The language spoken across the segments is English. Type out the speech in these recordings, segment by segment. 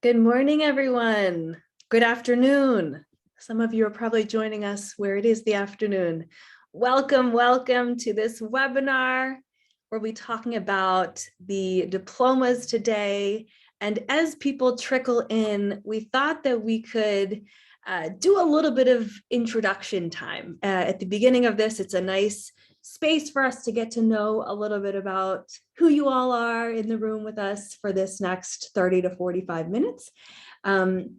Good morning, everyone. Good afternoon. Some of you are probably joining us where it is the afternoon. Welcome to this webinar where we're talking about the diplomas today. And as people trickle in, we thought that we could do a little bit of introduction time. At the beginning of this, it's a nice space for us to get to know a little bit about who you all are in the room with us for this next 30 to 45 minutes. And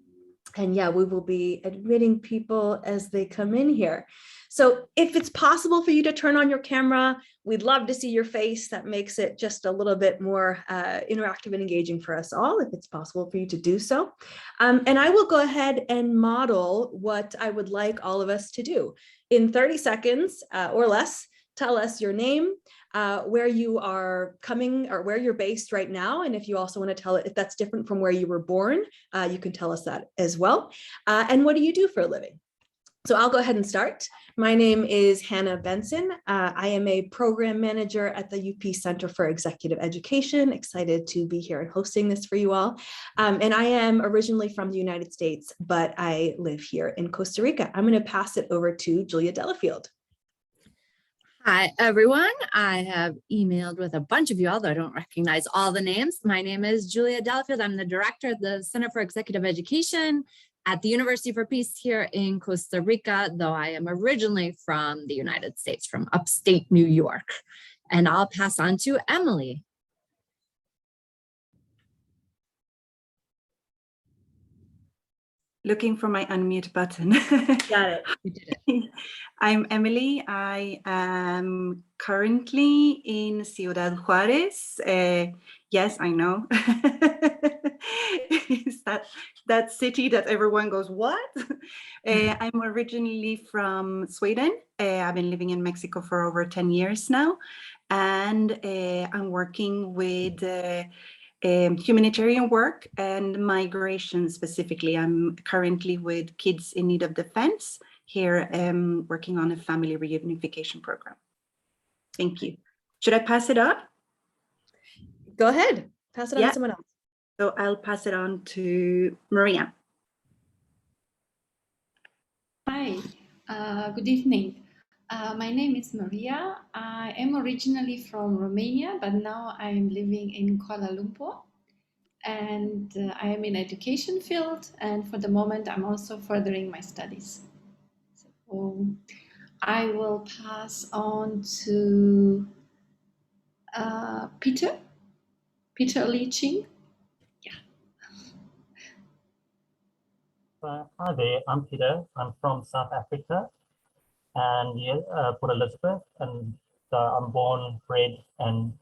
yeah, we will be admitting people as they come in here. So if it's possible for you to turn on your camera, we'd love to see your face. That makes it just a little bit more interactive and engaging for us all, if it's possible for you to do so. And I will go ahead and model what I would like all of us to do. In 30 seconds or less, tell us your name, where you are coming or where you're based right now. And if you also want to tell it, if that's different from where you were born, you can tell us that as well. And what do you do for a living? So I'll go ahead and start. My name is Hannah Benson. I am a program manager at the UPEACE Center for Executive Education. Excited to be here and hosting this for you all. And I am originally from the United States, but I live here in Costa Rica. I'm going to pass it over to Julia Delafield. Hi, everyone. I have emailed with a bunch of you all, though I don't recognize all the names. My name is Julia Delafield. I'm the director of the Center for Executive Education at the University for Peace here in Costa Rica, though I am originally from the United States, from upstate New York. And I'll pass on to Emily. Looking for my unmute button. Got it. You did it. I'm Emily. I am currently in Ciudad Juarez. Yes, I know. Is that city that everyone goes, what? I'm originally from Sweden. I've been living in Mexico for over 10 years now. And I'm working with humanitarian work and migration specifically. I'm currently with Kids in Need of Defense here, working on a family reunification program. Thank you. Should I pass it on? Go ahead. Pass it on to someone else. So I'll pass it on to Maria. Hi, good evening. My name is Maria. I am originally from Romania, but now I am living in Kuala Lumpur. And I am in education field, and for the moment I'm also furthering my studies. So I will pass on to Peter Lee Ching. Yeah. Hi there, I'm Peter. I'm from South Africa, and Port Elizabeth, and I'm born, bred, and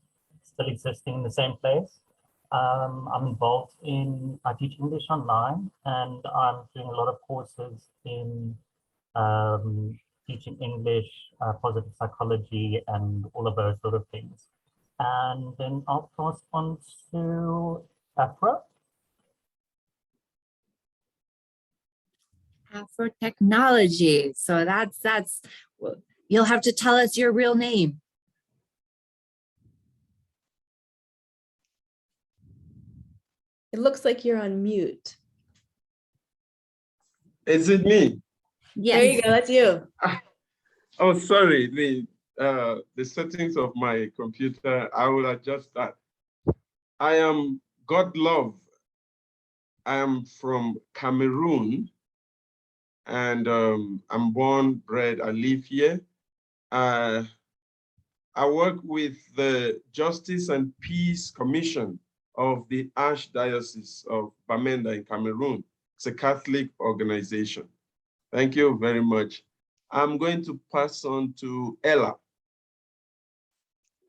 still existing in the same place. I'm involved I teach English online, and I'm doing a lot of courses in teaching English, positive psychology, and all of those sort of things. And then I'll pass on to Afra. For technology. So that's you'll have to tell us your real name. It looks like you're on mute. Is it me? Yes. There you go. That's you. Oh, sorry. The settings of my computer, I will adjust that. I am God Love. I am from Cameroon, and I'm born, bred, I live here. I work with the Justice and Peace Commission of the Archdiocese of Bamenda in Cameroon. It's a Catholic organization. Thank you very much. I'm going to pass on to Ella.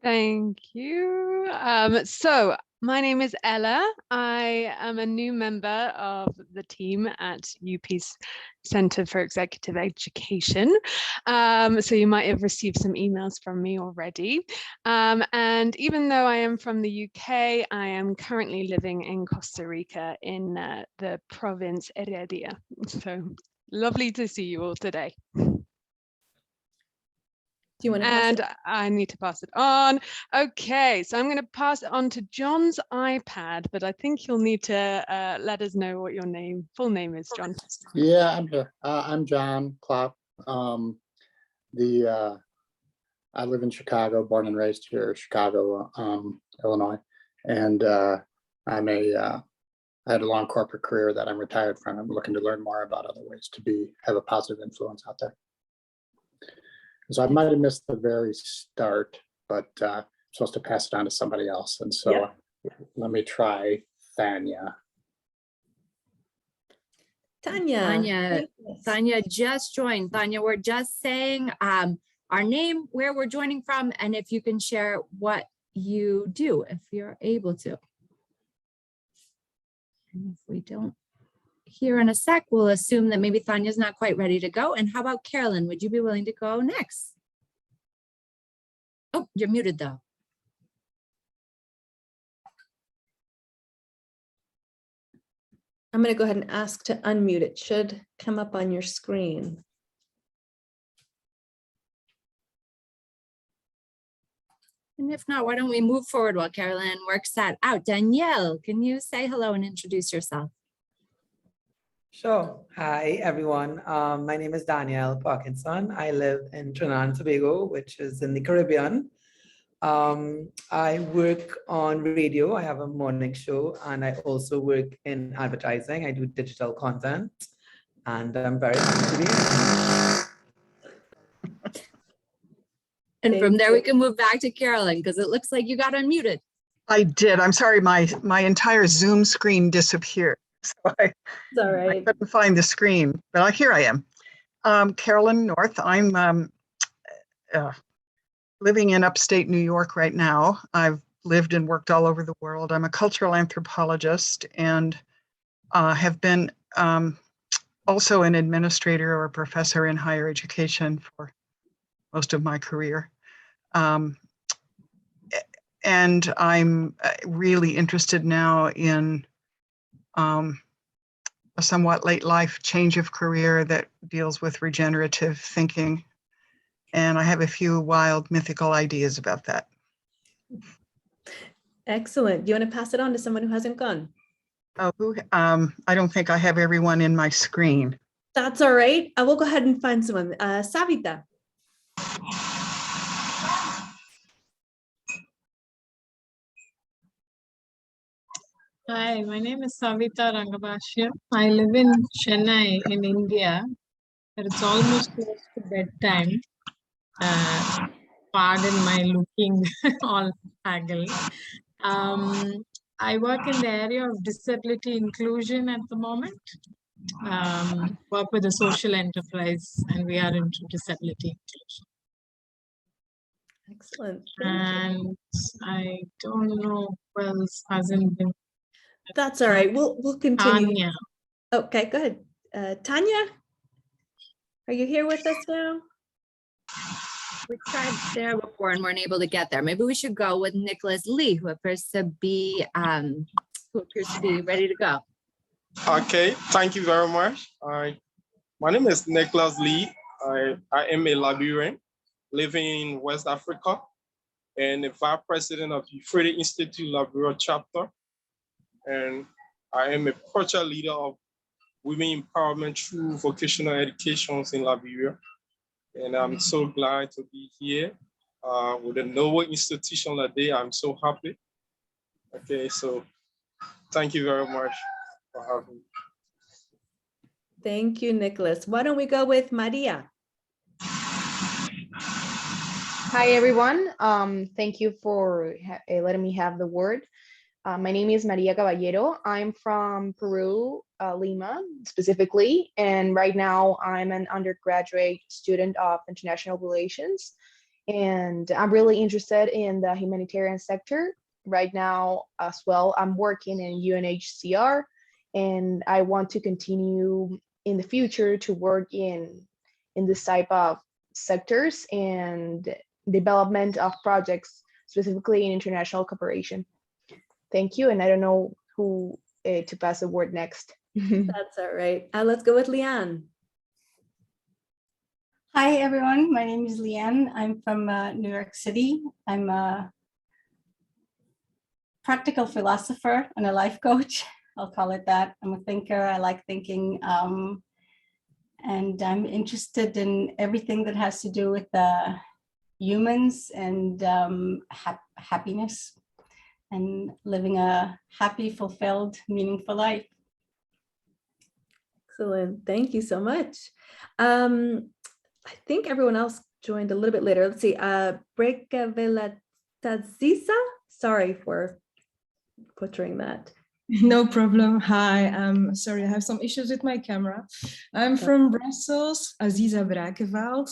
Thank you. So my name is Ella. I am a new member of the team at UPEACE Center for Executive Education. So you might have received some emails from me already. And even though I am from the UK, I am currently living in Costa Rica in the province Heredia. So lovely to see you all today. Do you want to pass And it? I need to pass it on. Okay, so I'm going to pass it on to John's iPad, but I think you'll need to let us know what your full name is, John. Yeah, I'm here. I'm John Klopp. I live in Chicago, born and raised here, Chicago, Illinois, and I had a long corporate career that I'm retired from. I'm looking to learn more about other ways to have a positive influence out there. So I might have missed the very start, but I'm supposed to pass it on to somebody else, and so Yep. let me try Thanya. Tanya. Tanya just joined. Tanya, we're just saying our name, where we're joining from, and if you can share what you do, if you're able to. And if we don't hear in a sec, we'll assume that maybe Tanya's not quite ready to go. And how about Carolyn? Would you be willing to go next? Oh, you're muted though. I'm going to go ahead and ask to unmute. It should come up on your screen. And if not, why don't we move forward while Carolyn works that out? Danielle, can you say hello and introduce yourself? Sure. Hi, everyone. My name is Danielle Parkinson. I live in Trinidad and Tobago, which is in the Caribbean. I work on radio. I have a morning show, and I also work in advertising. I do digital content, and I'm very happy to be here. And from Thank there, you. we can move back to Carolyn because it looks like you got unmuted. I did. I'm sorry, my entire Zoom screen disappeared. So It's all I right. couldn't find the screen, but here I am. Carolyn North. I'm living in upstate New York right now. I've lived and worked all over the world. I'm a cultural anthropologist and have been also an administrator or a professor in higher education for most of my career. And I'm really interested now in a somewhat late life change of career that deals with regenerative thinking. And I have a few wild mythical ideas about that. Excellent. Do you want to pass it on to someone who hasn't gone? Oh, I don't think I have everyone in my screen. That's all right. I will go ahead and find someone. Savita. Hi, my name is Savita Rangabashya. I live in Chennai in India. It's almost close to bedtime. Pardon my looking all haggle. I work in the area of disability inclusion at the moment. Work with a social enterprise, and we are into disability inclusion. Excellent. And I don't know who else hasn't been. That's all right. We'll continue. Tanya. Okay, go ahead. Tanya, are you here with us now? We tried there before and weren't able to get there. Maybe we should go with Nicholas Lee, who appears to be ready to go. Okay, thank you very much. My name is Nicholas Lee. I am a Liberian living in West Africa and the vice president of the Freedom Institute Liberia chapter. And I am a project leader of women empowerment through vocational educations in Liberia. And I'm so glad to be here with the Noble institution today. I'm so happy. Okay, so thank you very much for having me. Thank you, Nicholas. Why don't we go with Maria? Hi, everyone. Thank you for letting me have the word. My name is Maria Caballero. I'm from Peru, Lima specifically, and right now I'm an undergraduate student of international relations, and I'm really interested in the humanitarian sector. Right now as well, I'm working in UNHCR, and I want to continue in the future to work in this type of sectors and development of projects, specifically in international cooperation. Thank you, and I don't know who to pass the word next. That's all right. Let's go with Leanne. Hi, everyone. My name is Leanne. I'm from New York City. I'm a practical philosopher and a life coach. I'll call it that. I'm a thinker. I like thinking. And I'm interested in everything that has to do with humans and happiness and living a happy, fulfilled, meaningful life. Excellent. Thank you so much. I think everyone else joined a little bit later. Let's see. Breka Velatazisa. Sorry for butchering that. No problem. Hi, sorry, I have some issues with my camera. I'm from Brussels, Aziza Brakeveld.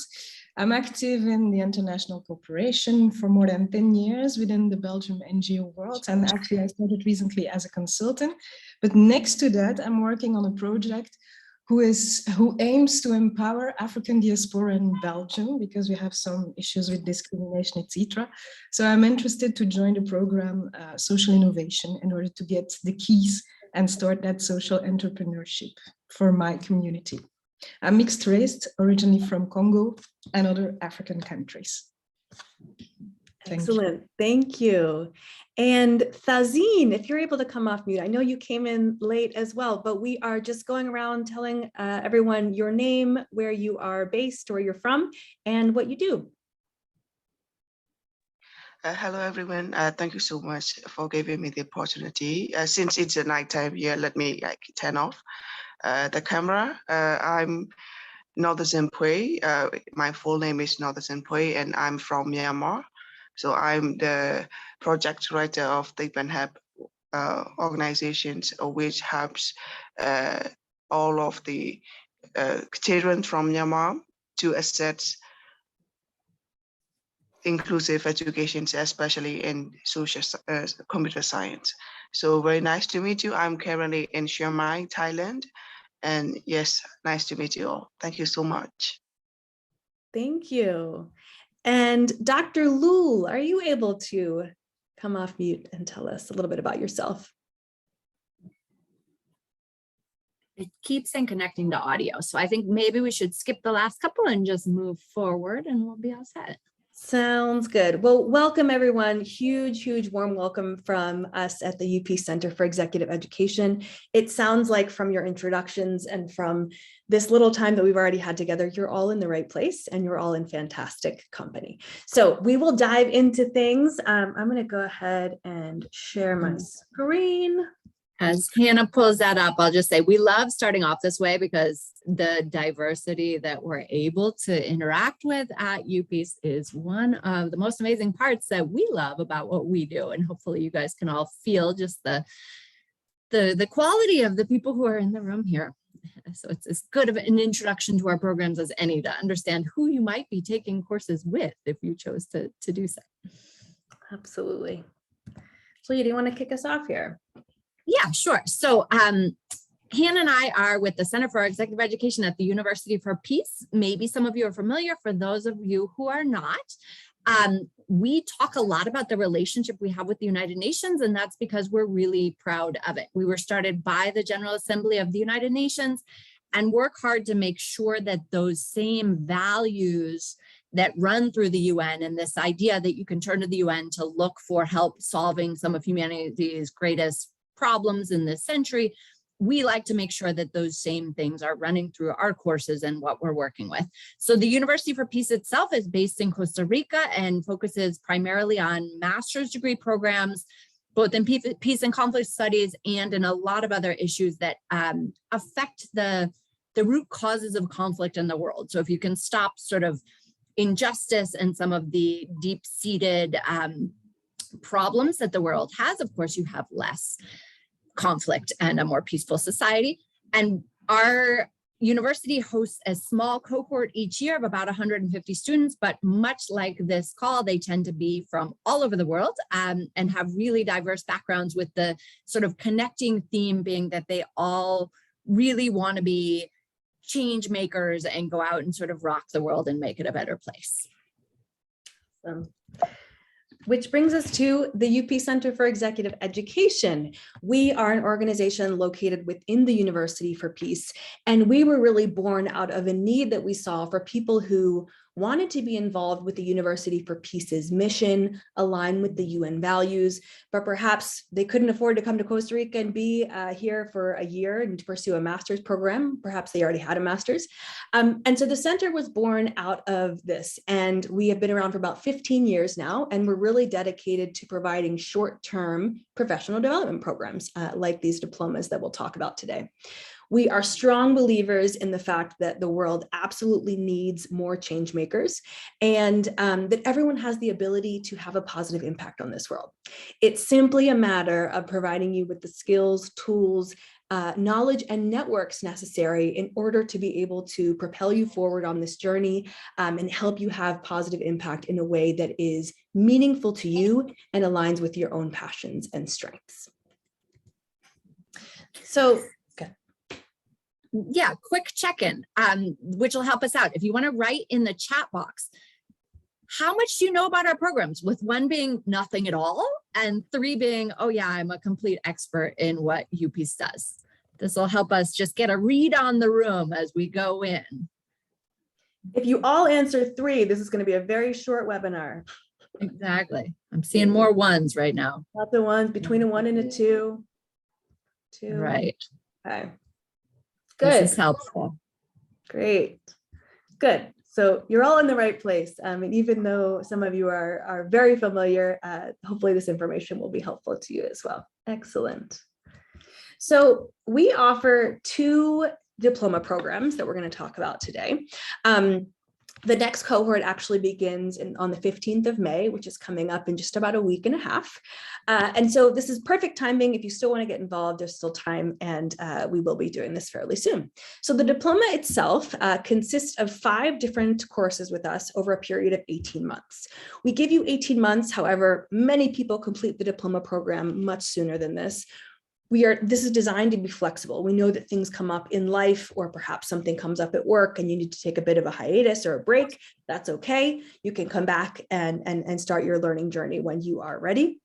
I'm active in the international cooperation for more than 10 years within the Belgium NGO world. And actually I started recently as a consultant, but next to that, I'm working on a project who aims to empower African diaspora in Belgium, because we have some issues with discrimination, etc. So I'm interested to join the program Social Innovation in order to get the keys and start that social entrepreneurship for my community. I'm mixed race, originally from Congo and other African countries. Excellent. Thank you. And Thazine, if you're able to come off mute, I know you came in late as well, but we are just going around telling everyone your name, where you are based, where you're from, and what you do. Hello, everyone. Thank you so much for giving me the opportunity. Since it's a nighttime here, let me turn off the camera. I'm Notha Zempui. My full name is Notha Zempui, and I'm from Myanmar. So I'm the project director of the Benhab organizations, which helps all of the children from Myanmar to access inclusive education, especially in social computer science. So very nice to meet you. I'm currently in Chiang Mai, Thailand. And yes, nice to meet you all. Thank you so much. Thank you. And Dr. Lul, are you able to come off mute and tell us a little bit about yourself? It keeps on connecting to audio. So I think maybe we should skip the last couple and just move forward and we'll be all set. Sounds good. Well, welcome everyone. Huge, huge warm welcome from us at the UPEACE Center for Executive Education. It sounds like from your introductions and from this little time that we've already had together, you're all in the right place and you're all in fantastic company. So we will dive into things. I'm going to go ahead and share my screen. As Hannah pulls that up, I'll just say we love starting off this way because the diversity that we're able to interact with at UPEACE is one of the most amazing parts that we love about what we do. And hopefully you guys can all feel just the quality of the people who are in the room here. So it's as good of an introduction to our programs as any to understand who you might be taking courses with if you chose to do so. Absolutely. Julia, do you want to kick us off here? Yeah, sure. So Hannah and I are with the Center for Executive Education at the University for Peace. Maybe some of you are familiar. For those of you who are not, we talk a lot about the relationship we have with the United Nations, and that's because we're really proud of it. We were started by the General Assembly of the United Nations and work hard to make sure that those same values that run through the UN and this idea that you can turn to the UN to look for help solving some of humanity's greatest problems in this century, we like to make sure that those same things are running through our courses and what we're working with. So the University for Peace itself is based in Costa Rica and focuses primarily on master's degree programs, both in peace and conflict studies and in a lot of other issues that affect the root causes of conflict in the world. So if you can stop sort of injustice and some of the deep-seated problems that the world has, of course, you have less conflict and a more peaceful society. And our university hosts a small cohort each year of about 150 students, but much like this call, they tend to be from all over the world and have really diverse backgrounds, with the sort of connecting theme being that they all really want to be change makers and go out and sort of rock the world and make it a better place. Which brings us to the UP Center for Executive Education. We are an organization located within the University for Peace, and we were really born out of a need that we saw for people who wanted to be involved with the University for Peace's mission, align with the UN values, but perhaps they couldn't afford to come to Costa Rica and be here for a year and to pursue a master's program. Perhaps they already had a master's. And so the center was born out of this, and we have been around for about 15 years now, and we're really dedicated to providing short-term professional development programs like these diplomas that we'll talk about today. We are strong believers in the fact that the world absolutely needs more change makers, and that everyone has the ability to have a positive impact on this world. It's simply a matter of providing you with the skills, tools, knowledge, and networks necessary in order to be able to propel you forward on this journey and help you have positive impact in a way that is meaningful to you and aligns with your own passions and strengths. So, yeah, quick check-in, which will help us out. If you want to write in the chat box, how much do you know about our programs? With 1 being nothing at all, and 3 being, oh yeah, I'm a complete expert in what UPEACE does. This will help us just get a read on the room as we go in. If you all answer 3, this is going to be a very short webinar. Exactly. I'm seeing more 1s right now. Lots of 1s, between a 1 and a 2. 2. Right. Okay. Good. This is helpful. Great. Good. So you're all in the right place. And even though some of you are very familiar, hopefully this information will be helpful to you as well. Excellent. So we offer 2 diploma programs that we're going to talk about today. The next cohort actually begins on the 15th of May, which is coming up in just about a week and a half. And so this is perfect timing. If you still want to get involved, there's still time, and we will be doing this fairly soon. So the diploma itself consists of 5 different courses with us over a period of 18 months. We give you 18 months. However, many people complete the diploma program much sooner than this. This is designed to be flexible. We know that things come up in life, or perhaps something comes up at work and you need to take a bit of a hiatus or a break. That's okay. You can come back and start your learning journey when you are ready.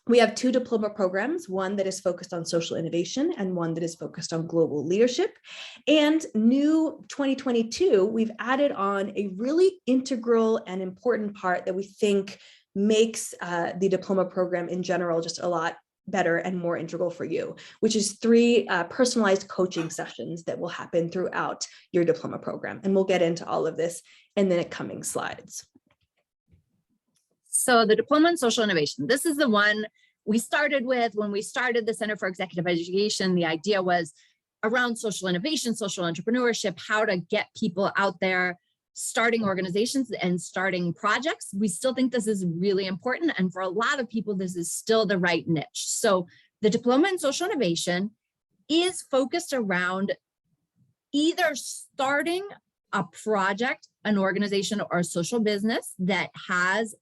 We have 2 diploma programs, one that is focused on social innovation and one that is focused on global leadership. And new 2022, we've added on a really integral and important part that we think makes the diploma program in general just a lot better and more integral for you, which is 3 personalized coaching sessions that will happen throughout your diploma program. And we'll get into all of this in the coming slides. So the Diploma in Social Innovation, this is the one we started with when we started the Center for Executive Education. The idea was around social innovation, social entrepreneurship, how to get people out there starting organizations and starting projects. We still think this is really important. And for a lot of people, this is still the right niche. So the Diploma in Social Innovation is focused around either starting a project, an organization, or a social business that has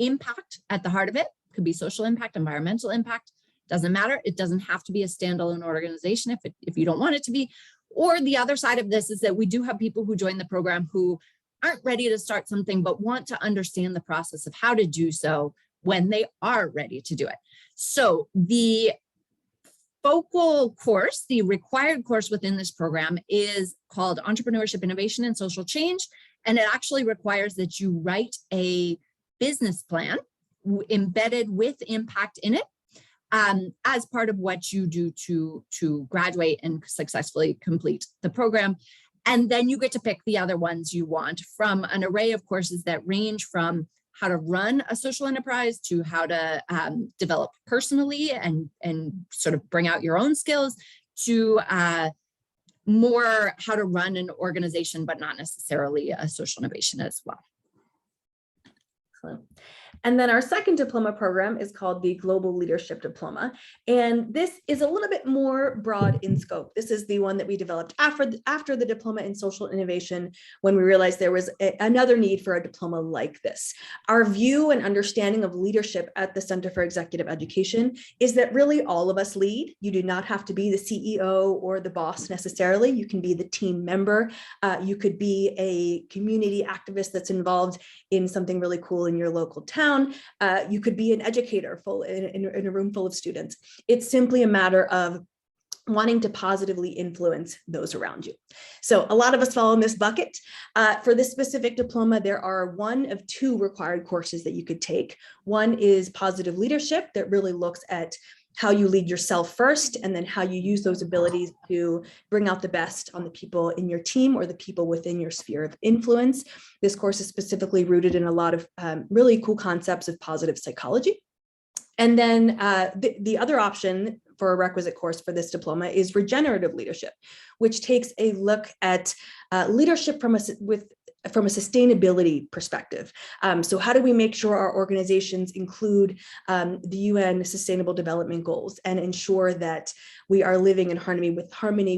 impact at the heart of it. Could be social impact, environmental impact, doesn't matter. It doesn't have to be a standalone organization if you don't want it to be. Or the other side of this is that we do have people who join the program who aren't ready to start something, but want to understand the process of how to do so when they are ready to do it. So the focal course, the required course within this program is called Entrepreneurship, Innovation, and Social Change. And it actually requires that you write a business plan embedded with impact in it, as part of what you do to graduate and successfully complete the program. And then you get to pick the other ones you want from an array of courses that range from how to run a social enterprise to how to develop personally and sort of bring out your own skills to more how to run an organization, but not necessarily a social innovation as well. Excellent. And then our second diploma program is called the Global Leadership Diploma. And this is a little bit more broad in scope. This is the one that we developed after the Diploma in Social Innovation, when we realized there was another need for a diploma like this. Our view and understanding of leadership at the Center for Executive Education is that really all of us lead. You do not have to be the CEO or the boss necessarily. You can be the team member. You could be a community activist that's involved in something really cool in your local town. town. You could be an educator in a room full of students. It's simply a matter of wanting to positively influence those around you. So a lot of us fall in this bucket. For this specific diploma, there are one of two required courses that you could take. One is positive leadership that really looks at how you lead yourself first, and then how you use those abilities to bring out the best on the people in your team or the people within your sphere of influence. This course is specifically rooted in a lot of really cool concepts of positive psychology. And then the other option for a requisite course for this diploma is regenerative leadership, which takes a look at leadership from a sustainability perspective. So how do we make sure our organizations include the UN Sustainable Development Goals and ensure that we are living in harmony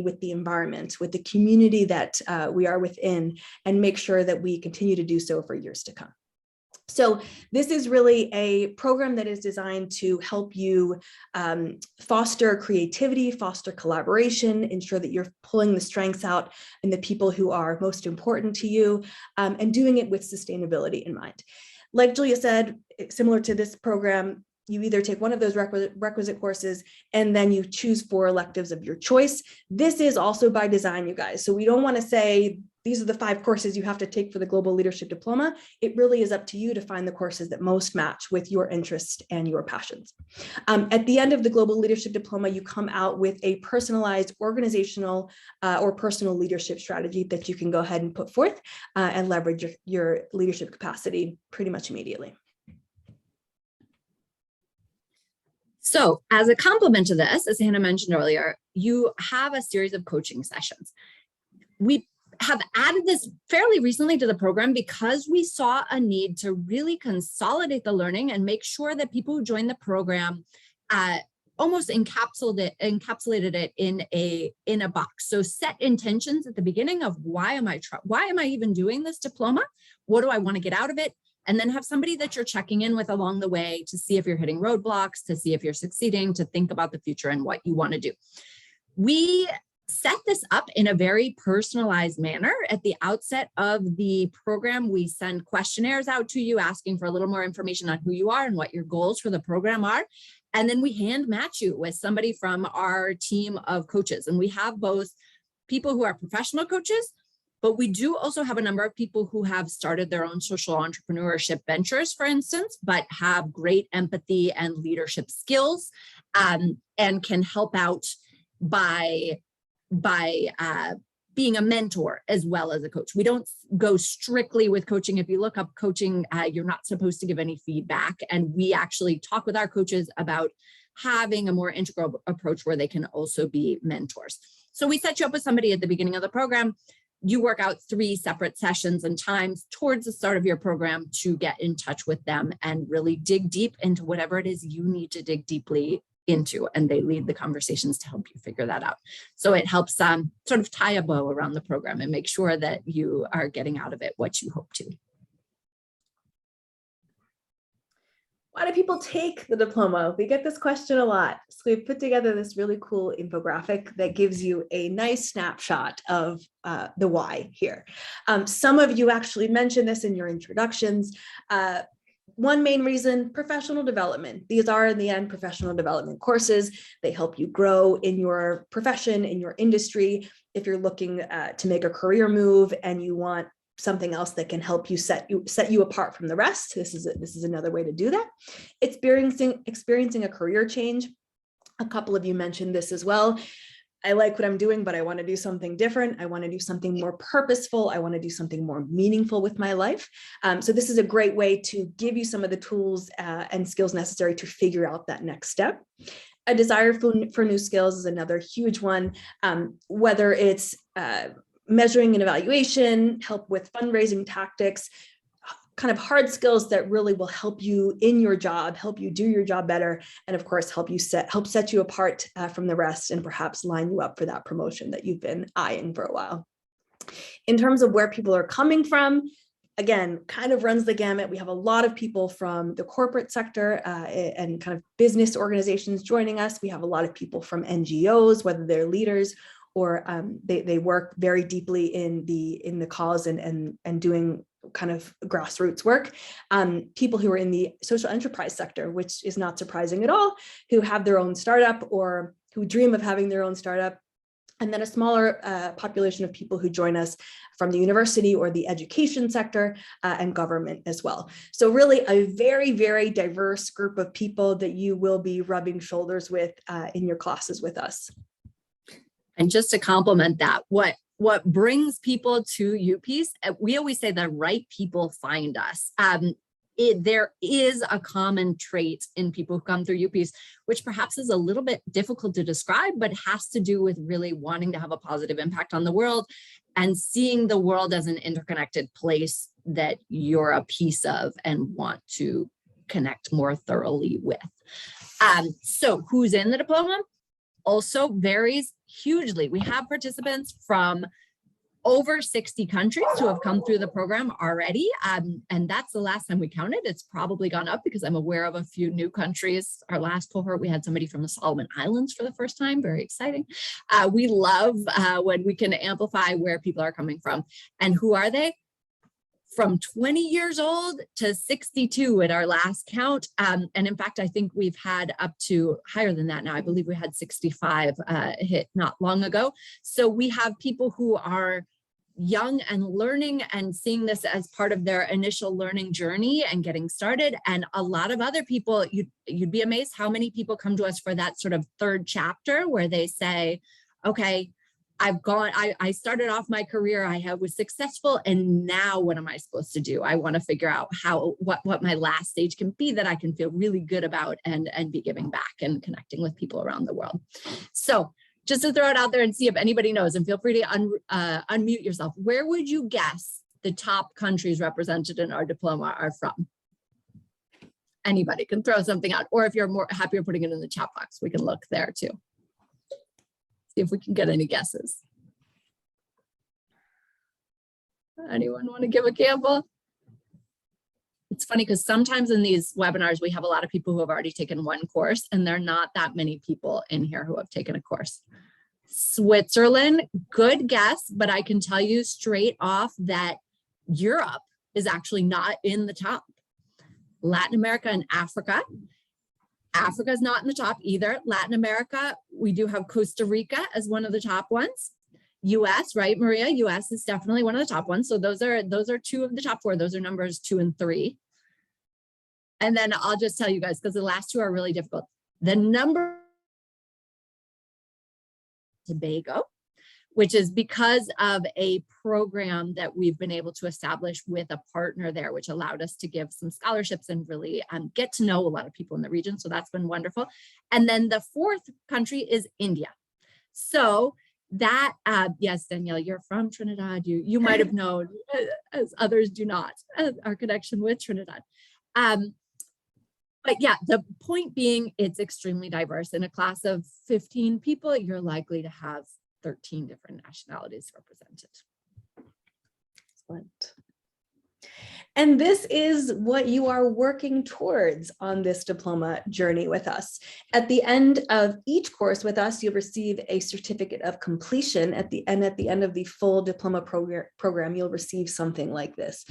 with the environment, with the community that we are within, and make sure that we continue to do so for years to come. So this is really a program that is designed to help you foster creativity, foster collaboration, ensure that you're pulling the strengths out in the people who are most important to you, and doing it with sustainability in mind. Like Julia said, similar to this program, you either take one of those requisite courses and then you choose 4 electives of your choice. This is also by design, you guys. So we don't want to say, these are the 5 courses you have to take for the Global Leadership Diploma. It really is up to you to find the courses that most match with your interests and your passions. At the end of the Global Leadership Diploma, you come out with a personalized organizational or personal leadership strategy that you can go ahead and put forth and leverage your leadership capacity pretty much immediately. So as a complement to this, as Hannah mentioned earlier, you have a series of coaching sessions. We have added this fairly recently to the program because we saw a need to really consolidate the learning and make sure that people who join the program almost encapsulated it in a box. So set intentions at the beginning of why am I even doing this diploma? What do I want to get out of it? And then have somebody that you're checking in with along the way to see if you're hitting roadblocks, to see if you're succeeding, to think about the future and what you want to do. We set this up in a very personalized manner. At the outset of the program, we send questionnaires out to you asking for a little more information on who you are and what your goals for the program are. And then we hand match you with somebody from our team of coaches. And we have both people who are professional coaches, but we do also have a number of people who have started their own social entrepreneurship ventures, for instance, but have great empathy and leadership skills and can help out by being a mentor as well as a coach. We don't go strictly with coaching. If you look up coaching, you're not supposed to give any feedback. And we actually talk with our coaches about having a more integral approach where they can also be mentors. So we set you up with somebody at the beginning of the program. You work out 3 separate sessions and times towards the start of your program to get in touch with them and really dig deep into whatever it is you need to dig deeply into, and they lead the conversations to help you figure that out. So it helps sort of tie a bow around the program and make sure that you are getting out of it what you hope to. Why do people take the diploma? We get this question a lot. So we've put together this really cool infographic that gives you a nice snapshot of the why here. Some of you actually mentioned this in your introductions. One main reason, professional development. These are, in the end, professional development courses. They help you grow in your profession, in your industry. If you're looking to make a career move and you want something else that can help you set you apart from the rest, this is another way to do that. Experiencing a career change. A couple of you mentioned this as well. I like what I'm doing, but I want to do something different. I want to do something more purposeful. I want to do something more meaningful with my life. So this is a great way to give you some of the tools and skills necessary to figure out that next step. A desire for new skills is another huge one, whether it's measuring and evaluation, help with fundraising tactics, kind of hard skills that really will help you in your job, help you do your job better, and of course, help set you apart from the rest and perhaps line you up for that promotion that you've been eyeing for a while. In terms of where people are coming from, again, kind of runs the gamut. We have a lot of people from the corporate sector and kind of business organizations joining us. We have a lot of people from NGOs, whether they're leaders or they work very deeply in the cause and doing kind of grassroots work, people who are in the social enterprise sector, which is not surprising at all, who have their own startup or who dream of having their own startup, and then a smaller population of people who join us from the university or the education sector and government as well. So really a very, very diverse group of people that you will be rubbing shoulders with in your classes with us. And just to complement that, what brings people to UPEACE, we always say the right people find us. There is a common trait in people who come through UPEACE, which perhaps is a little bit difficult to describe, but has to do with really wanting to have a positive impact on the world and seeing the world as an interconnected place that you're a piece of and want to connect more thoroughly with. So who's in the diploma? Also varies hugely. We have participants from over 60 countries who have come through the program already. And that's the last time we counted. It's probably gone up because I'm aware of a few new countries. Our last cohort, we had somebody from the Solomon Islands for the first time, very exciting. We love when we can amplify where people are coming from. And who are they? From 20 years old to 62 at our last count. And in fact, I think we've had up to higher than that now. I believe we had 65 hit not long ago. So we have people who are young and learning and seeing this as part of their initial learning journey and getting started. And a lot of other people, you'd be amazed how many people come to us for that sort of third chapter where they say, okay, I started off my career, I was successful, and now what am I supposed to do? I want to figure out what my last stage can be that I can feel really good about and be giving back and connecting with people around the world. So just to throw it out there and see if anybody knows, and feel free to unmute yourself. Where would you guess the top countries represented in our diploma are from? Anybody can throw something out, or if you're more happier putting it in the chat box, we can look there too. See if we can get any guesses. Anyone want to give a gamble? It's funny because sometimes in these webinars, we have a lot of people who have already taken one course, and there are not that many people in here who have taken a course. Switzerland, good guess, but I can tell you straight off that Europe is actually not in the top. Latin America and Africa. Africa is not in the top either. Latin America, we do have Costa Rica as one of the top ones. US, right, Maria? US is definitely one of the top ones. So those are two of the top four. Those are numbers 2 and 3. And then I'll just tell you guys, because the last two are really difficult. The number Tobago, which is because of a program that we've been able to establish with a partner there, which allowed us to give some scholarships and really get to know a lot of people in the region. So that's been wonderful. And then the fourth country is India. So that, yes, Danielle, you're from Trinidad. You might have known, as others do not, our connection with Trinidad. But yeah, the point being, it's extremely diverse. In a class of 15 people, you're likely to have 13 different nationalities represented. Excellent. And this is what you are working towards on this diploma journey with us. At the end of each course with us, you'll receive a certificate of completion. At the end of the full diploma program, you'll receive something like this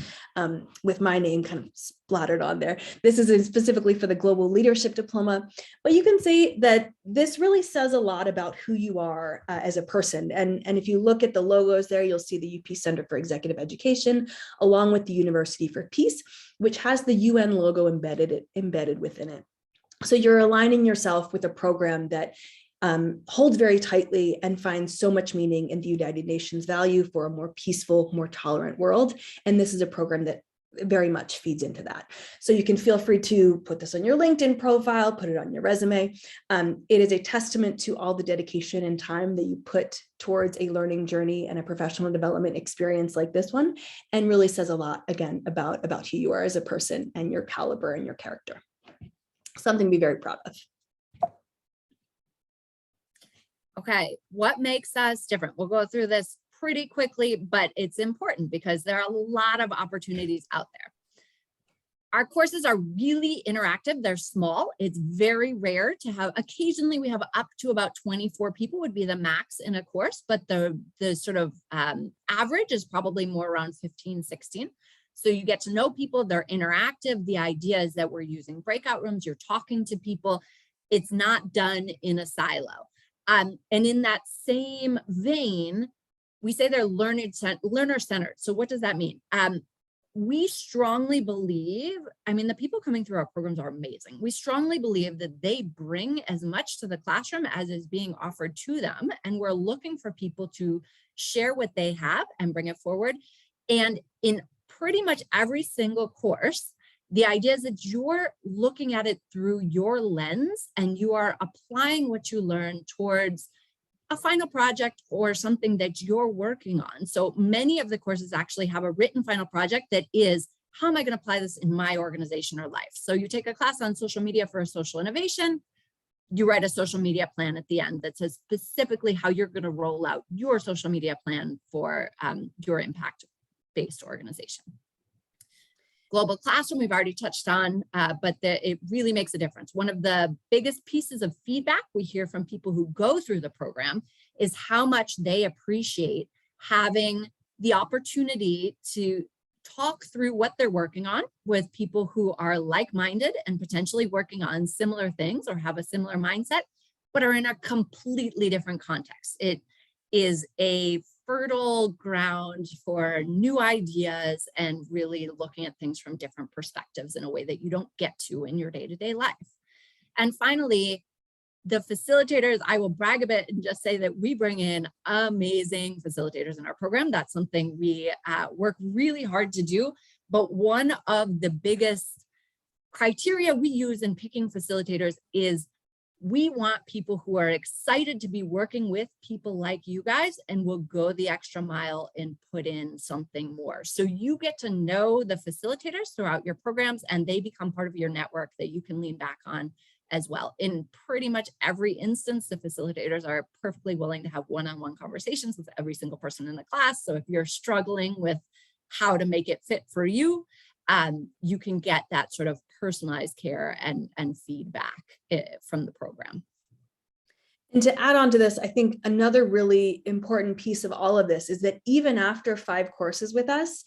with my name kind of splattered on there. This is specifically for the Global Leadership Diploma, but you can see that this really says a lot about who you are as a person. And if you look at the logos there, you'll see the UPEACE Center for Executive Education, along with the University for Peace, which has the UN logo embedded within it. So you're aligning yourself with a program that holds very tightly and finds so much meaning in the United Nations value for a more peaceful, more tolerant world. And this is a program that very much feeds into that. So you can feel free to put this on your LinkedIn profile, put it on your resume. It is a testament to all the dedication and time that you put towards a learning journey and a professional development experience like this one, and really says a lot, again, about who you are as a person and your caliber and your character. Something to be very proud of. Okay, what makes us different? We'll go through this pretty quickly, but it's important because there are a lot of opportunities out there. Our courses are really interactive. They're small. It's very rare to have, occasionally we have up to about 24 people would be the max in a course, but the sort of average is probably more around 15, 16. So you get to know people, they're interactive. The idea is that we're using breakout rooms, you're talking to people. It's not done in a silo. And in that same vein, we say they're learner-centered. So what does that mean? We strongly believe, I mean, the people coming through our programs are amazing. We strongly believe that they bring as much to the classroom as is being offered to them. And we're looking for people to share what they have and bring it forward. And in pretty much every single course, the idea is that you're looking at it through your lens and you are applying what you learn towards a final project or something that you're working on. So many of the courses actually have a written final project that is, how am I going to apply this in my organization or life? So you take a class on social media for a social innovation, you write a social media plan at the end that says specifically how you're going to roll out your social media plan for your impact-based organization. Global classroom, we've already touched on, but it really makes a difference. One of the biggest pieces of feedback we hear from people who go through the program is how much they appreciate having the opportunity to talk through what they're working on with people who are like-minded and potentially working on similar things or have a similar mindset, but are in a completely different context. It is a fertile ground for new ideas and really looking at things from different perspectives in a way that you don't get to in your day-to-day life. And finally, the facilitators, I will brag a bit and just say that we bring in amazing facilitators in our program. That's something we work really hard to do. But one of the biggest criteria we use in picking facilitators is we want people who are excited to be working with people like you guys and will go the extra mile and put in something more. So you get to know the facilitators throughout your programs and they become part of your network that you can lean back on as well. In pretty much every instance, the facilitators are perfectly willing to have one-on-one conversations with every single person in the class. So if you're struggling with how to make it fit for you, you can get that sort of personalized care and feedback from the program. And to add on to this, I think another really important piece of all of this is that even after 5 courses with us,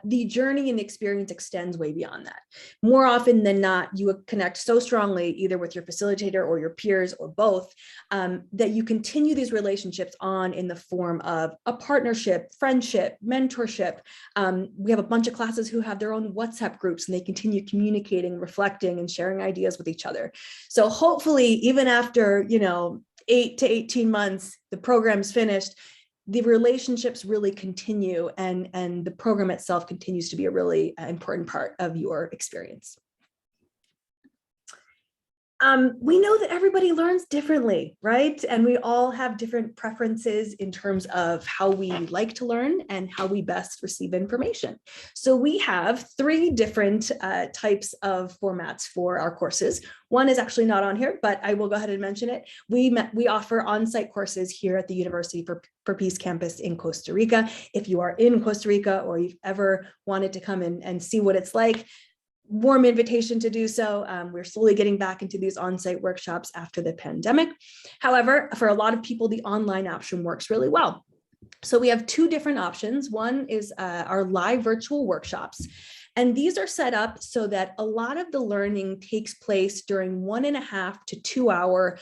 the journey and experience extends way beyond that. More often than not, you connect so strongly either with your facilitator or your peers or both that you continue these relationships on in the form of a partnership, friendship, mentorship. We have a bunch of classes who have their own WhatsApp groups and they continue communicating, reflecting, and sharing ideas with each other. So hopefully, even after 8 to 18 months, the program's finished, the relationships really continue and the program itself continues to be a really important part of your experience. We know that everybody learns differently, right? And we all have different preferences in terms of how we like to learn and how we best receive information. So we have 3 different types of formats for our courses. One is actually not on here, but I will go ahead and mention it. We offer on-site courses here at the University for Peace campus in Costa Rica. If you are in Costa Rica or you've ever wanted to come and see what it's like, warm invitation to do so. We're slowly getting back into these on-site workshops after the pandemic. However, for a lot of people, the online option works really well. So we have 2 different options. One is our live virtual workshops. And these are set up so that a lot of the learning takes place during 1.5 to 2 hour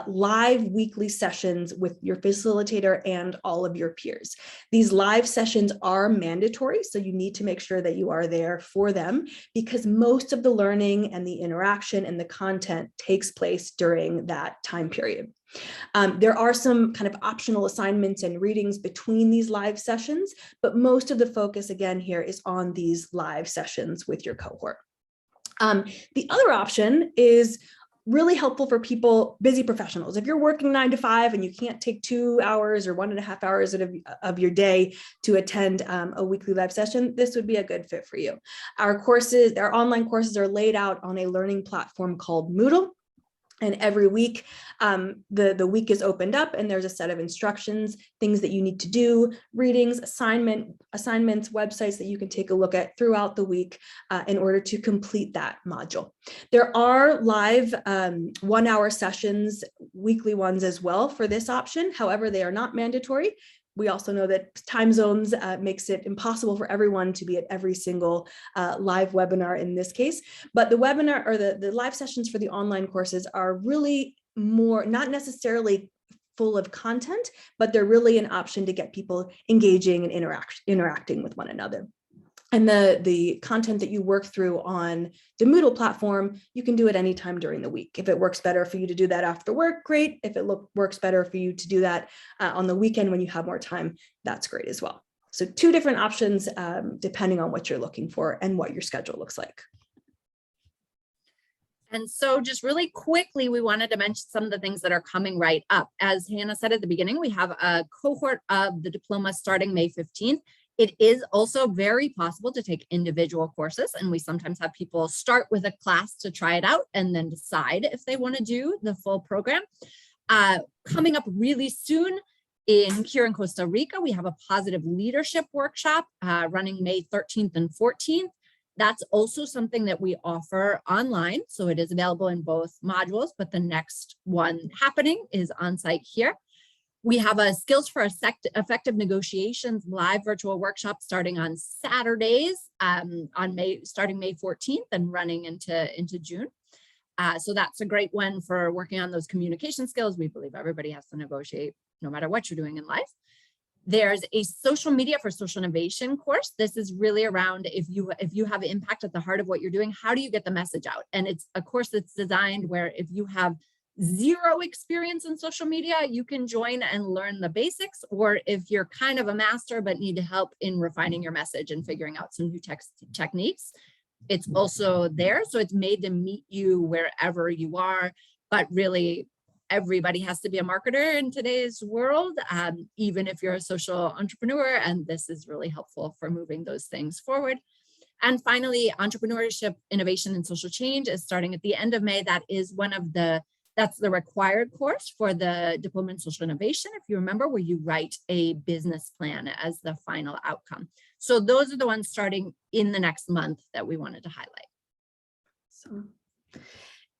live weekly sessions with your facilitator and all of your peers. These live sessions are mandatory, so you need to make sure that you are there for them because most of the learning and the interaction and the content takes place during that time period. There are some kind of optional assignments and readings between these live sessions, but most of the focus again here is on these live sessions with your cohort. The other option is really helpful for people, busy professionals. If you're working 9 to 5 and you can't take 2 hours or 1.5 hours of your day to attend a weekly live session, this would be a good fit for you. Our online courses are laid out on a learning platform called Moodle. And every week, the week is opened up and there's a set of instructions, things that you need to do, readings, assignments, websites that you can take a look at throughout the week in order to complete that module. There are live 1-hour sessions, weekly ones as well for this option. However, they are not mandatory. We also know that time zones makes it impossible for everyone to be at every single live webinar in this case, but the webinar or the live sessions for the online courses are really more, not necessarily full of content, but they're really an option to get people engaging and interacting with one another. And the content that you work through on the Moodle platform, you can do it anytime during the week. If it works better for you to do that after work, great. If it works better for you to do that on the weekend when you have more time, that's great as well. So 2 different options depending on what you're looking for and what your schedule looks like. And so just really quickly, we wanted to mention some of the things that are coming right up. As Hannah said at the beginning, we have a cohort of the diploma starting May 15th. It is also very possible to take individual courses, and we sometimes have people start with a class to try it out and then decide if they want to do the full program. Coming up really soon here in Costa Rica, we have a positive leadership workshop running May 13th and 14th. That's also something that we offer online, so it is available in both modules, but the next one happening is on site here. We have a Skills for Effective Negotiations live virtual workshop starting on Saturdays starting May 14th and running into June. So that's a great one for working on those communication skills. We believe everybody has to negotiate no matter what you're doing in life. There's a social media for social innovation course. This is really around if you have impact at the heart of what you're doing, how do you get the message out? And it's a course that's designed where if you have 0 experience in social media, you can join and learn the basics, or if you're kind of a master but need help in refining your message and figuring out some new techniques, it's also there. So it's made to meet you wherever you are, but really everybody has to be a marketer in today's world, even if you're a social entrepreneur, and this is really helpful for moving those things forward. And finally, entrepreneurship, innovation, and social change is starting at the end of May. That is that's the required course for the Diploma in Social Innovation, if you remember, where you write a business plan as the final outcome. So those are the ones starting in the next month that we wanted to highlight. So,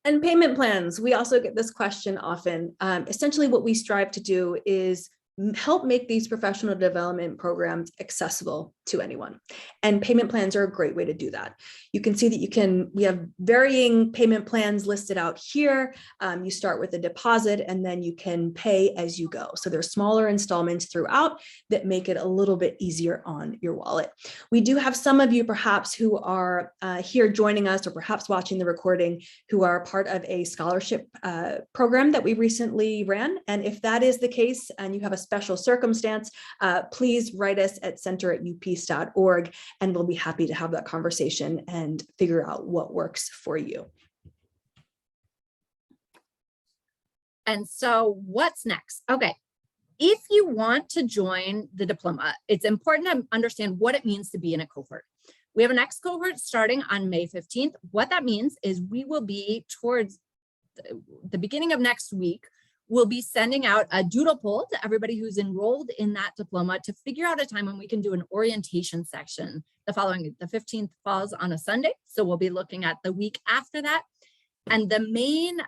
and payment plans, we also get this question often. Essentially what we strive to do is help make these professional development programs accessible to anyone. And payment plans are a great way to do that. You can see that we have varying payment plans listed out here. You start with a deposit and then you can pay as you go. So there's smaller installments throughout that make it a little bit easier on your wallet. We do have some of you perhaps who are here joining us or perhaps watching the recording who are part of a scholarship program that we recently ran. And if that is the case and you have a special circumstance, please write us at center@upeace.org and we'll be happy to have that conversation and figure out what works for you. And so what's next? Okay, if you want to join the diploma, it's important to understand what it means to be in a cohort. We have a next cohort starting on May 15th. What that means is we will be towards the beginning of next week, we'll be sending out a doodle poll to everybody who's enrolled in that diploma to figure out a time when we can do an orientation section. The 15th falls on a Sunday. So we'll be looking at the week after that. And the main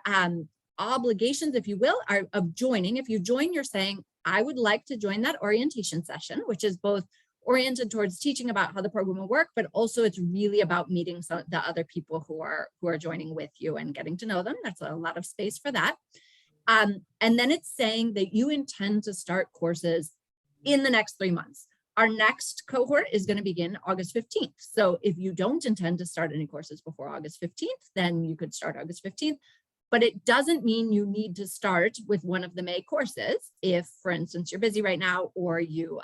obligations, if you will, are of joining. If you join, you're saying, I would like to join that orientation session, which is both oriented towards teaching about how the program will work, but also it's really about meeting some the other people who are joining with you and getting to know them. That's a lot of space for that. And then it's saying that you intend to start courses in the next 3 months. Our next cohort is going to begin August 15th. So if you don't intend to start any courses before August 15th, then you could start August 15th. But it doesn't mean you need to start with one of the May courses. If, for instance, you're busy right now or you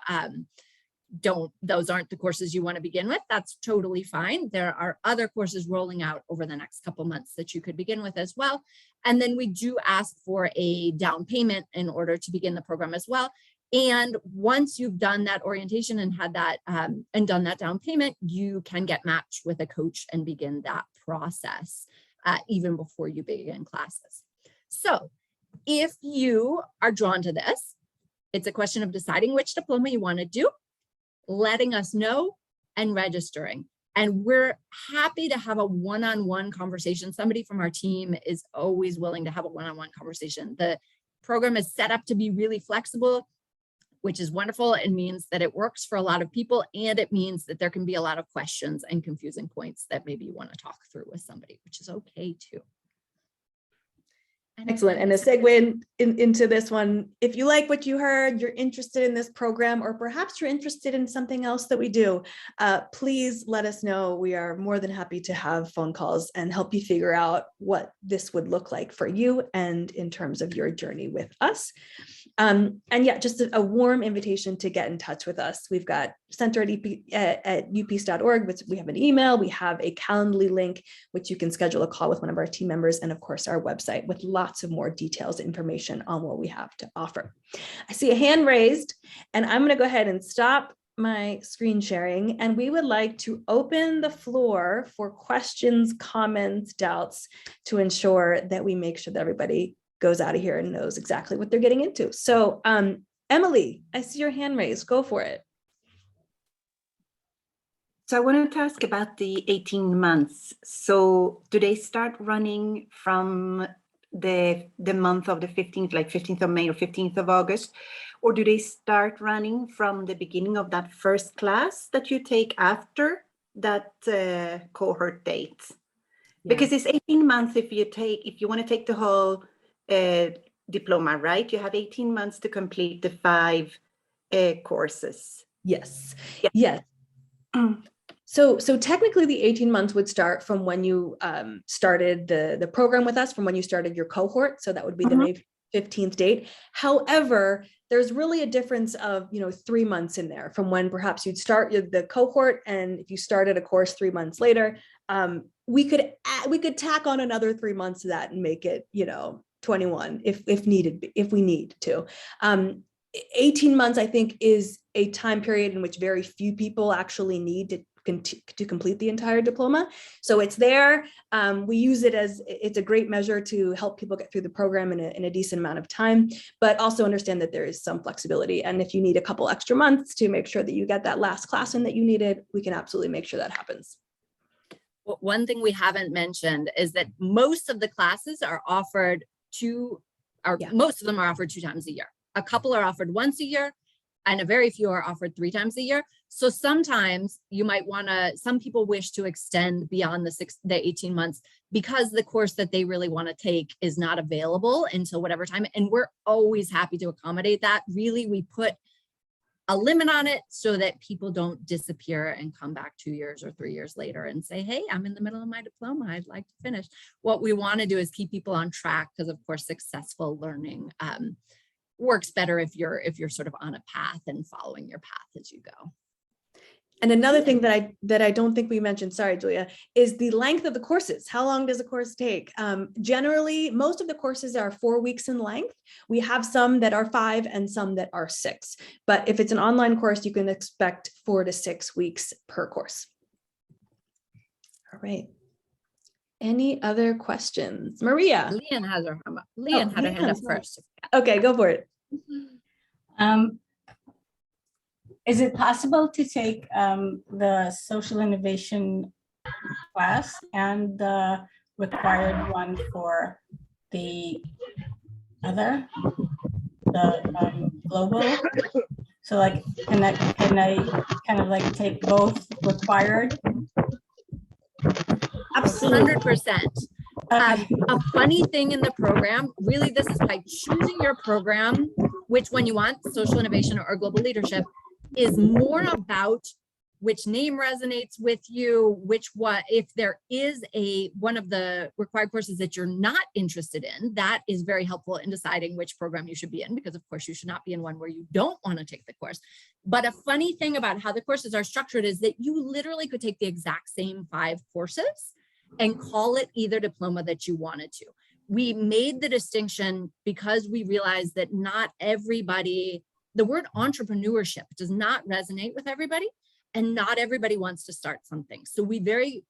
those aren't the courses you want to begin with, that's totally fine. There are other courses rolling out over the next couple months that you could begin with as well. And then we do ask for a down payment in order to begin the program as well. And once you've done that orientation and had that and done that down payment, you can get matched with a coach and begin that process even before you begin classes. So if you are drawn to this, it's a question of deciding which diploma you want to do, letting us know, and registering. And we're happy to have a one-on-one conversation. Somebody from our team is always willing to have a one-on-one conversation. The program is set up to be really flexible. which is wonderful. It means that it works for a lot of people, and it means that there can be a lot of questions and confusing points that maybe you want to talk through with somebody, which is okay too. Excellent. And a segue into this one, if you like what you heard, you're interested in this program, or perhaps you're interested in something else that we do, please let us know. We are more than happy to have phone calls and help you figure out what this would look like for you and in terms of your journey with us. And yeah, just a warm invitation to get in touch with us. We've got center at upeace.org, which we have an email, we have a Calendly link, which you can schedule a call with one of our team members, and of course our website with lots of more details, information on what we have to offer. I see a hand raised, and I'm going to go ahead and stop my screen sharing, and we would like to open the floor for questions, comments, doubts, to ensure that we make sure that everybody goes out of here and knows exactly what they're getting into. So Emily, I see your hand raised. Go for it. So I wanted to ask about the 18 months. So do they start running from the month of the 15th, like 15th of May or 15th of August? Or do they start running from the beginning of that first class that you take after that cohort date? Yeah. Because it's 18 months if you want to take the whole diploma, right? You have 18 months to complete the 5 courses. Yes. Yeah. Yes. So technically the 18 months would start from when you started the program with us, from when you started your cohort. So that would be the May 15th date. However, there's really a difference of 3 months in there from when perhaps you'd start the cohort, and if you started a course 3 months later, we could tack on another 3 months to that and make it 21 if needed, if we need to. 18 months, I think, is a time period in which very few people actually need to complete the entire diploma. So it's there. We use it as, it's a great measure to help people get through the program in a decent amount of time, but also understand that there is some flexibility. And if you need a couple extra months to make sure that you get that last class in that you needed, we can absolutely make sure that happens. Well, one thing we haven't mentioned is that most of the classes are offered most of them are offered 2 times a year. A couple are offered once a year, and a very few are offered 3 times a year. So sometimes you might some people wish to extend beyond the 18 months because the course that they really want to take is not available until whatever time. And we're always happy to accommodate that. Really, we put a limit on it so that people don't disappear and come back 2 years or 3 years later and say, hey, I'm in the middle of my diploma, I'd like to finish. What we want to do is keep people on track, because of course successful learning works better if you're sort of on a path and following your path as you go. And another thing that I don't think we mentioned, sorry, Julia, is the length of the courses. How long does a course take? Generally, most of the courses are 4 weeks in length. We have some that are 5 and some that are 6. But if it's an online course, you can expect 4 to 6 weeks per course. All right. Any other questions? Maria. Leanne had her hand up first. Okay, go for it. Is it possible to take the social innovation class and the required one for the other, the global? So like, can I kind of like take both required? Absolutely. 100%. A funny thing in the program, really, this is by choosing your program, which one you want, social innovation or global leadership, is more about which name resonates with you, if there is one of the required courses that you're not interested in, that is very helpful in deciding which program you should be in, because of course you should not be in one where you don't want to take the course. But a funny thing about how the courses are structured is that you literally could take the exact same 5 courses and call it either diploma that you wanted to. We made the distinction because we realized that not everybody, the word entrepreneurship does not resonate with everybody, and not everybody wants to start something. So we very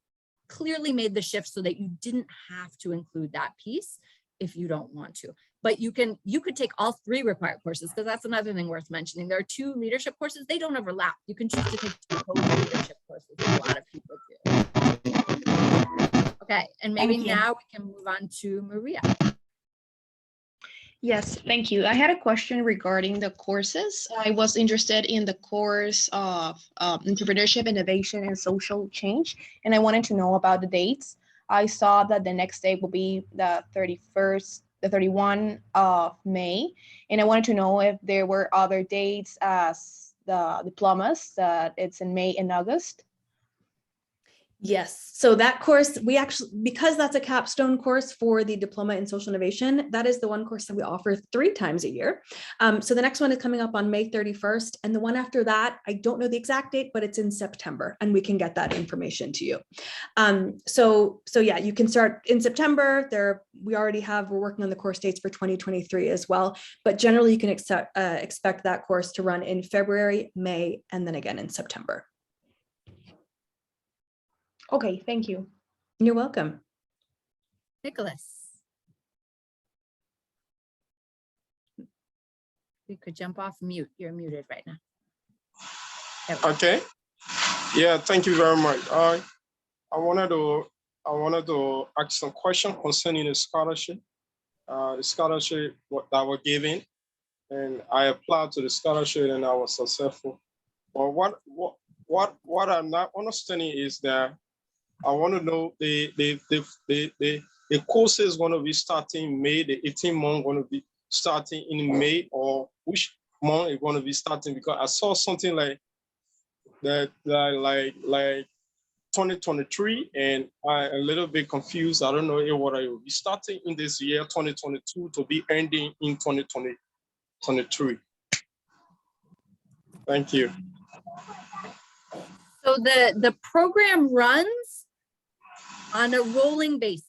clearly made the shift so that you didn't have to include that piece if you don't want to. But you could take all 3 required courses, because that's another thing worth mentioning. There are 2 leadership courses, they don't overlap. You can choose to take 2 leadership courses, a lot of people do. Okay, and maybe now we can move on to Maria. Yes, thank you. I had a question regarding the courses. I was interested in the course of entrepreneurship, innovation, and social change, and I wanted to know about the dates. I saw that the next day will be the 31st, the 31 of May, and I wanted to know if there were other dates as the diplomas, that it's in May and August. Yes, so that course, we actually, because that's a capstone course for the Diploma in Social Innovation, that is the one course that we offer 3 times a year. So the next one is coming up on May 31st, and the one after that, I don't know the exact date, but it's in September, and we can get that information to you. So yeah, you can start in September. We're working on the course dates for 2023 as well, but generally you can expect that course to run in February, May, and then again in September. Okay, thank you. You're welcome. Nicholas. You could jump off mute. You're muted right now. Okay. Yeah, thank you very much. I wanted to ask some question concerning the scholarship. The scholarship that were given, and I applied to the scholarship and I was successful. But what I'm not understanding is that I want to know the course is going to be starting May, the 18 month going to be starting in May, or which month it's going to be starting, because I saw something like that, like 2023, and I'm a little bit confused. I don't know if what I will be starting in this year, 2022, to be ending in 2023. Thank you. So the program runs on a rolling basis.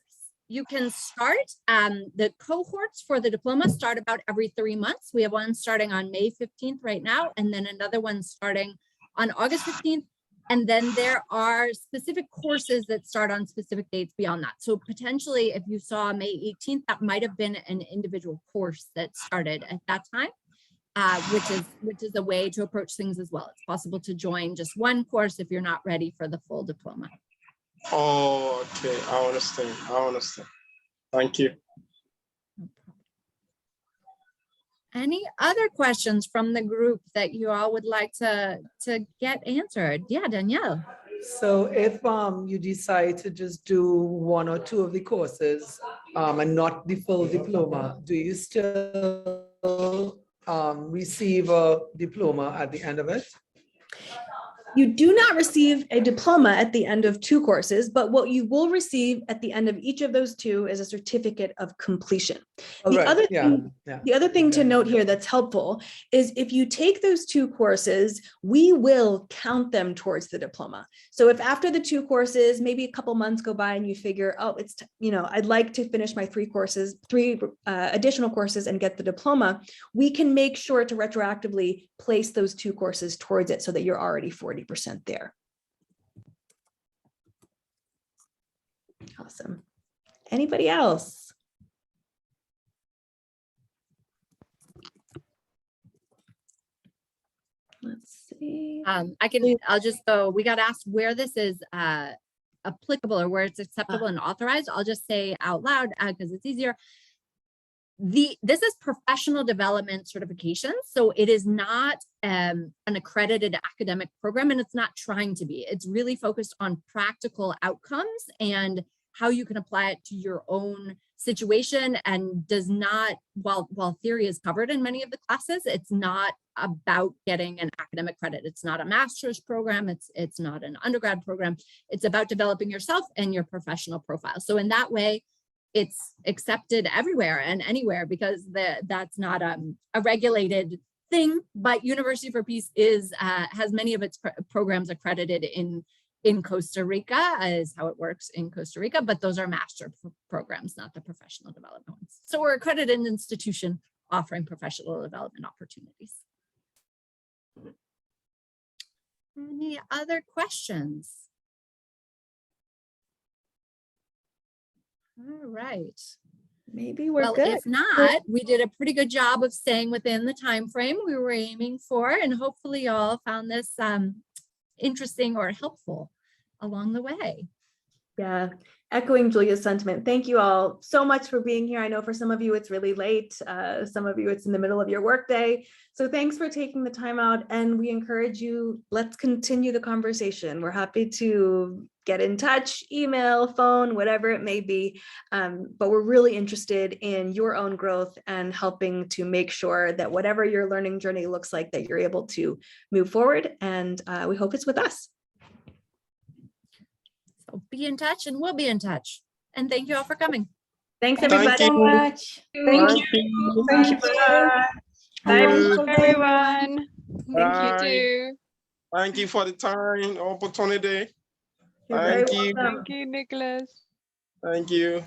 You can start, the cohorts for the diploma start about every 3 months. We have one starting on May 15th right now, and then another one starting on August 15th. And then there are specific courses that start on specific dates beyond that. So potentially if you saw May 18th, that might have been an individual course that started at that time, which is a way to approach things as well. It's possible to join just one course if you're not ready for the full diploma. Oh, okay. I understand. Thank you. Any other questions from the group that you all would like to get answered? Yeah, Danielle. So if you decide to just do 1 or 2 of the courses and not the full diploma, do you still receive a diploma at the end of it? You do not receive a diploma at the end of 2 courses, but what you will receive at the end of each of those 2 is a certificate of completion. The other thing to note here that's helpful is if you take those 2 courses, we will count them towards the diploma. So if after the 2 courses, maybe a couple months go by and you figure, oh, I'd like to finish my 3 additional courses and get the diploma, we can make sure to retroactively place those 2 courses towards it so that you're already 40% there. Awesome. Anybody else? Let's see. I'll just go, we got asked where this is applicable or where it's acceptable and authorized. I'll just say out loud because it's easier. This is professional development certification. So it is not an accredited academic program, and it's not trying to be. It's really focused on practical outcomes and how you can apply it to your own situation, and does not, while theory is covered in many of the classes, it's not about getting an academic credit. It's not a master's program. It's not an undergrad program. It's about developing yourself and your professional profile. So in that way, it's accepted everywhere and anywhere because that's not a regulated thing, but University for Peace has many of its programs accredited in Costa Rica, is how it works in Costa Rica, but those are master programs, not the professional development ones. So we're an accredited institution offering professional development opportunities. Any other questions? All right. Maybe we're good. If not, we did a pretty good job of staying within the time frame we were aiming for, and hopefully you all found this interesting or helpful along the way. Yeah, Echoing Julia's sentiment, thank you all so much for being here. I know for some of you it's really late, some of you it's in the middle of your workday. So thanks for taking the time out, and we encourage you, let's continue the conversation. We're happy to get in touch, email, phone, whatever it may be. But we're really interested in your own growth and helping to make sure that whatever your learning journey looks like, that you're able to move forward. And we hope it's with us. So be in touch and we'll be in touch. And thank you all for coming. Thanks, Thank you everybody. so much. Thank you. Thank you. Bye. Everyone. Thank you Bye. too. Thank you for the time, opportunity. You're very Thank you. welcome. Thank you, Nicholas. Thank you.